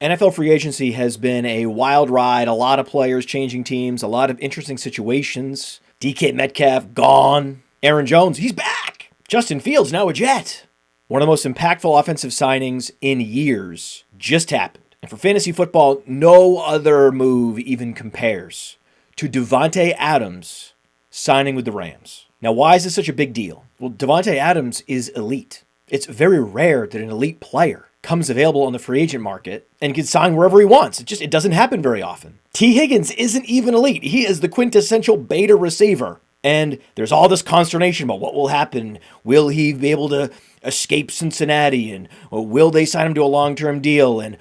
NFL free agency has been a wild ride, a lot of players changing teams, a lot of interesting situations. DK Metcalf gone. Aaron Jones, he's back. Justin Fields, now a Jet. One of the most impactful offensive signings in years just happened. And for fantasy football, no other move even compares to Davante Adams signing with the Rams. Now, why is this such a big deal? Well, Davante Adams is elite. It's very rare that an elite player comes available on the free agent market and can sign wherever he wants. It doesn't happen very often. T. Higgins isn't even elite. He is the quintessential beta receiver. And there's all this consternation about what will happen. Will he be able to escape Cincinnati? And will they sign him to a long-term deal? And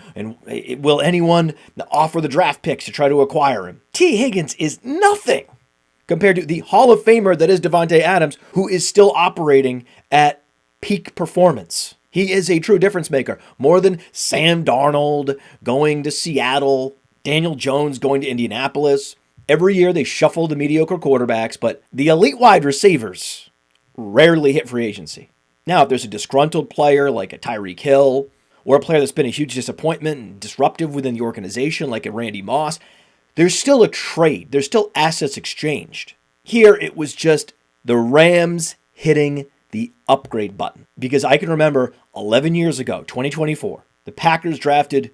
will anyone offer the draft picks to try to acquire him? T. Higgins is nothing compared to the Hall of Famer that is Davante Adams, who is still operating at peak performance. He is a true difference maker. More than Sam Darnold going to Seattle, Daniel Jones going to Indianapolis. Every year they shuffle the mediocre quarterbacks, but the elite wide receivers rarely hit free agency. Now, if there's a disgruntled player like a Tyreek Hill, or a player that's been a huge disappointment and disruptive within the organization like a Randy Moss, there's still a trade. There's still assets exchanged. Here, it was just the Rams hitting the upgrade button. Because I can remember 11 years ago, 2024, the Packers drafted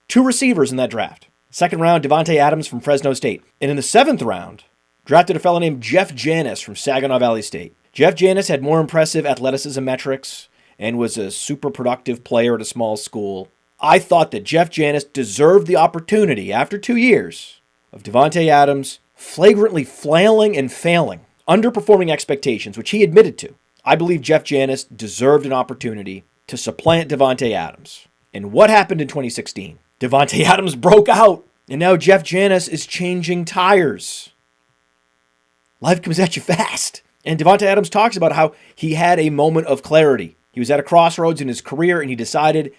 2 receivers in that draft. Second round, Davante Adams from Fresno State. And in the 7th round, drafted a fellow named Jeff Janis from Saginaw Valley State. Jeff Janis had more impressive athleticism metrics and was a super productive player at a small school. I thought that Jeff Janis deserved the opportunity after 2 years of Davante Adams flagrantly flailing and failing, underperforming expectations, which he admitted to. I believe Jeff Janis deserved an opportunity to supplant Davante Adams. And what happened in 2016? Davante Adams broke out, and now Jeff Janis is changing tires. Life comes at you fast. And Davante Adams talks about how he had a moment of clarity. He was at a crossroads in his career, and he decided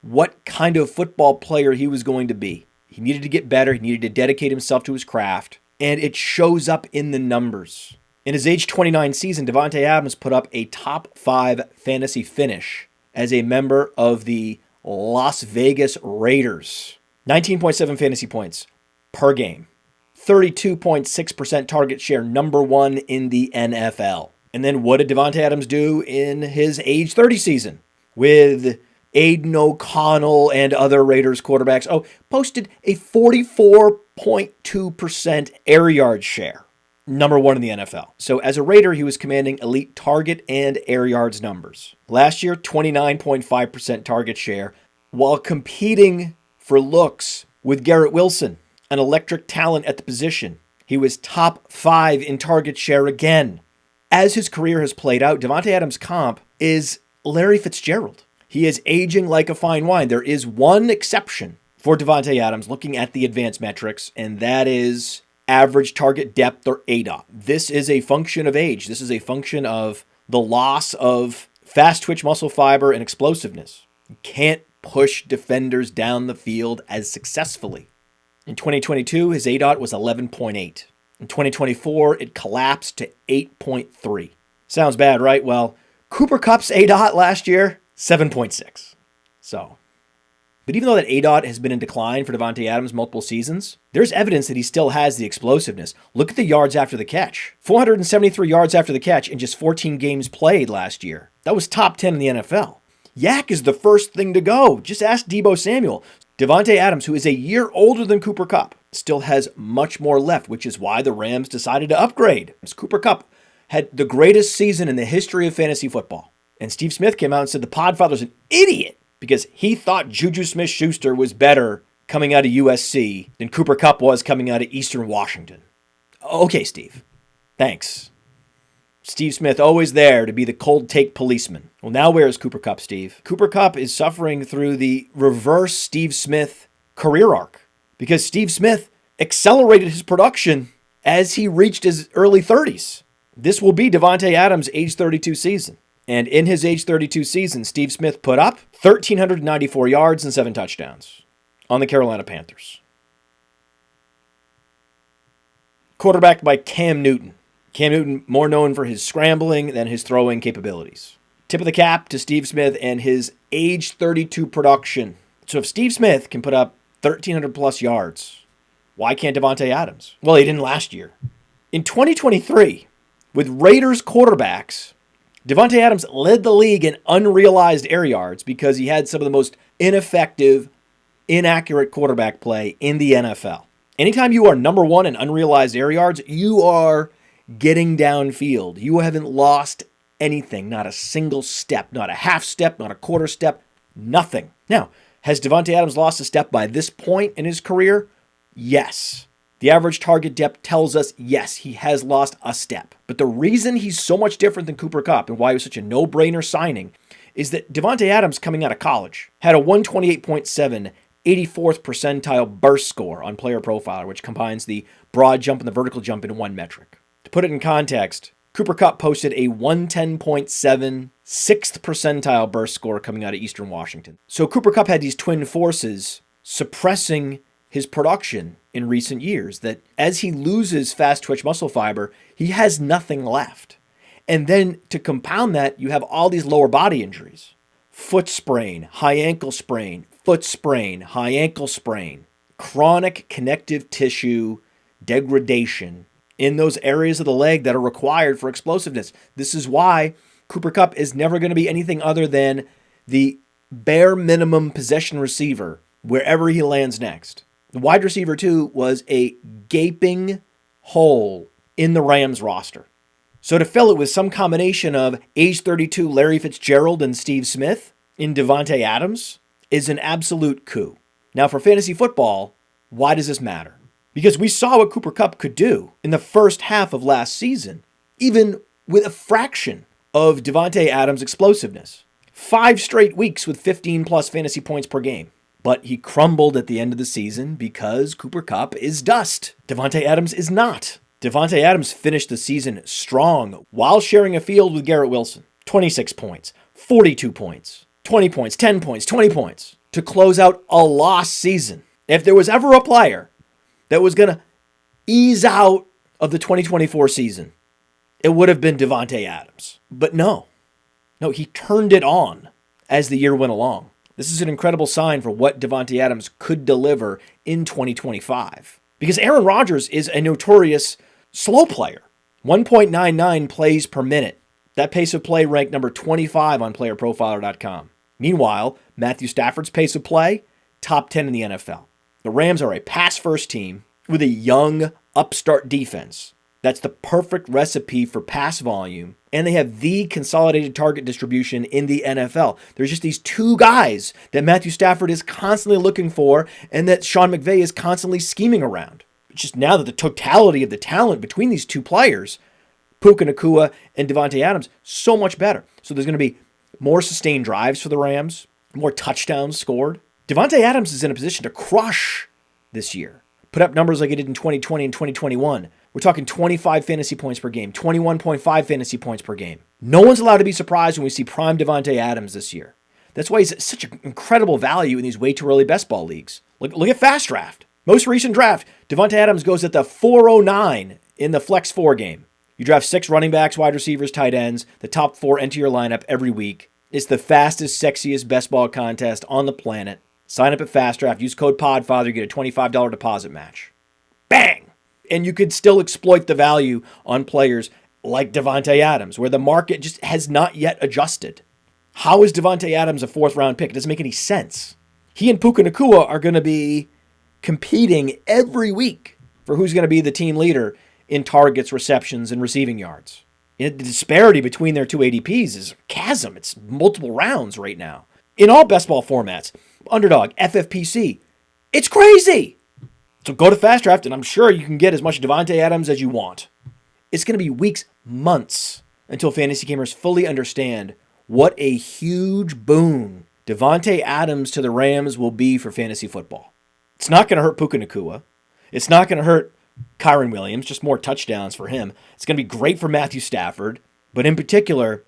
what kind of football player he was going to be. He needed to get better. He needed to dedicate himself to his craft, and it shows up in the numbers. In his age 29 season, Davante Adams put up a top 5 fantasy finish as a member of the Las Vegas Raiders. 19.7 fantasy points per game. 32.6% target share, number 1 in the NFL. And then what did Davante Adams do in his age 30 season? With Aiden O'Connell and other Raiders quarterbacks. Posted a 44.2% air yard share. Number 1 in the NFL. So as a Raider, he was commanding elite target and air yards numbers. Last year, 29.5% target share, while competing for looks with Garrett Wilson, an electric talent at the position. He was top 5 in target share again. As his career has played out, Davante Adams Comp is Larry Fitzgerald. He is aging like a fine wine. There is one exception for Davante Adams looking at the advanced metrics, and that is average target depth, or aDoT. This is a function of age. This is a function of the loss of fast twitch muscle fiber and explosiveness. You can't push defenders down the field as successfully. In 2022, his aDoT was 11.8. In 2024, it collapsed to 8.3. Sounds bad, right? Well, Cooper Kupp's aDoT last year, 7.6. But even though that aDoT has been in decline for Davante Adams multiple seasons, there's evidence that he still has the explosiveness. Look at the yards after the catch. 473 yards after the catch in just 14 games played last year. That was top 10 in the NFL. Yak is the first thing to go. Just ask Deebo Samuel. Davante Adams, who is a year older than Cooper Kupp, still has much more left, which is why the Rams decided to upgrade. Cooper Kupp had the greatest season in the history of fantasy football. And Steve Smith came out and said the Podfather's an idiot because he thought Juju Smith-Schuster was better coming out of USC than Cooper Kupp was coming out of Eastern Washington. Okay, Steve. Thanks. Steve Smith, always there to be the cold take policeman. Well, now where is Cooper Kupp, Steve? Cooper Kupp is suffering through the reverse Steve Smith career arc because Steve Smith accelerated his production as he reached his early 30s. This will be Davante Adams' age 32 season. And in his age 32 season, Steve Smith put up 1,394 yards and 7 touchdowns on the Carolina Panthers. Quarterbacked by Cam Newton. Cam Newton more known for his scrambling than his throwing capabilities. Tip of the cap to Steve Smith and his age 32 production. So if Steve Smith can put up 1,300 plus yards, why can't Davante Adams? Well, he didn't last year. In 2023, with Raiders quarterbacks, Davante Adams led the league in unrealized air yards because he had some of the most ineffective, inaccurate quarterback play in the NFL. Anytime you are number one in unrealized air yards, you are getting downfield. You haven't lost anything, not a single step, not a half step, not a quarter step, nothing. Now, has Davante Adams lost a step by this point in his career? Yes. The average target depth tells us, yes, he has lost a step. But the reason he's so much different than Cooper Kupp and why he was such a no-brainer signing is that Davante Adams, coming out of college, had a 128.7 84th percentile burst score on Player Profiler, which combines the broad jump and the vertical jump in one metric. To put it in context, Cooper Kupp posted a 110.7 6th percentile burst score coming out of Eastern Washington. So Cooper Kupp had these twin forces suppressing his production in recent years, that as he loses fast twitch muscle fiber, he has nothing left. And then to compound that, you have all these lower body injuries. Foot sprain, high ankle sprain, foot sprain, high ankle sprain, chronic connective tissue degradation in those areas of the leg that are required for explosiveness. This is why Cooper Kupp is never going to be anything other than the bare minimum possession receiver wherever he lands next. The wide receiver, too, was a gaping hole in the Rams roster. So to fill it with some combination of age 32 Larry Fitzgerald and Steve Smith in Davante Adams is an absolute coup. Now for fantasy football, why does this matter? Because we saw what Cooper Kupp could do in the first half of last season, even with a fraction of Davante Adams' explosiveness. 5 straight weeks with 15 plus fantasy points per game. But he crumbled at the end of the season because Cooper Kupp is dust. Davante Adams is not. Davante Adams finished the season strong while sharing a field with Garrett Wilson. 26 points, 42 points, 20 points, 10 points, 20 points to close out a lost season. If there was ever a player that was going to ease out of the 2024 season, it would have been Davante Adams. But no, he turned it on as the year went along. This is an incredible sign for what Davante Adams could deliver in 2025. Because Aaron Rodgers is a notorious slow player. 1.99 plays per minute. That pace of play ranked number 25 on playerprofiler.com. Meanwhile, Matthew Stafford's pace of play, top 10 in the NFL. The Rams are a pass-first team with a young, upstart defense. That's the perfect recipe for pass volume, and they have the consolidated target distribution in the NFL. There's just these two guys that Matthew Stafford is constantly looking for and that Sean McVay is constantly scheming around. It's just now that the totality of the talent between these two players, Puka Nacua and Davante Adams, so much better. So there's going to be more sustained drives for the Rams, more touchdowns scored. Davante Adams is in a position to crush this year. Put up numbers like he did in 2020 and 2021. We're talking 25 fantasy points per game, 21.5 fantasy points per game. No one's allowed to be surprised when we see prime Davante Adams this year. That's why he's such an incredible value in these way too early best ball leagues. Look at Fast Draft. Most recent draft, Davante Adams goes at the 409 in the Flex 4 game. You draft 6 running backs, wide receivers, tight ends. The top 4 enter your lineup every week. It's the fastest, sexiest best ball contest on the planet. Sign up at Fast Draft. Use code PODFATHER. Get a $25 deposit match. Bang! And you could still exploit the value on players like Davante Adams, where the market just has not yet adjusted. How is Davante Adams a 4th-round pick? It doesn't make any sense. He and Puka Nacua are going to be competing every week for who's going to be the team leader in targets, receptions, and receiving yards. The disparity between their two ADPs is a chasm. It's multiple rounds right now. In all best ball formats, Underdog, FFPC, it's crazy. So go to Fast Draft, and I'm sure you can get as much Davante Adams as you want. It's going to be weeks, months, until fantasy gamers fully understand what a huge boon Davante Adams to the Rams will be for fantasy football. It's not going to hurt Puka Nacua. It's not going to hurt Kyron Williams, just more touchdowns for him. It's going to be great for Matthew Stafford, but in particular,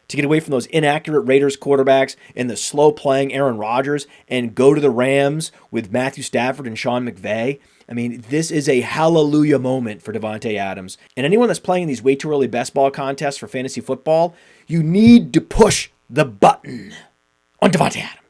to get away from those inaccurate Raiders quarterbacks and the slow-playing Aaron Rodgers and go to the Rams with Matthew Stafford and Sean McVay. I mean, this is a hallelujah moment for Davante Adams. And anyone that's playing these way too early best ball contests for fantasy football, you need to push the button on Davante Adams.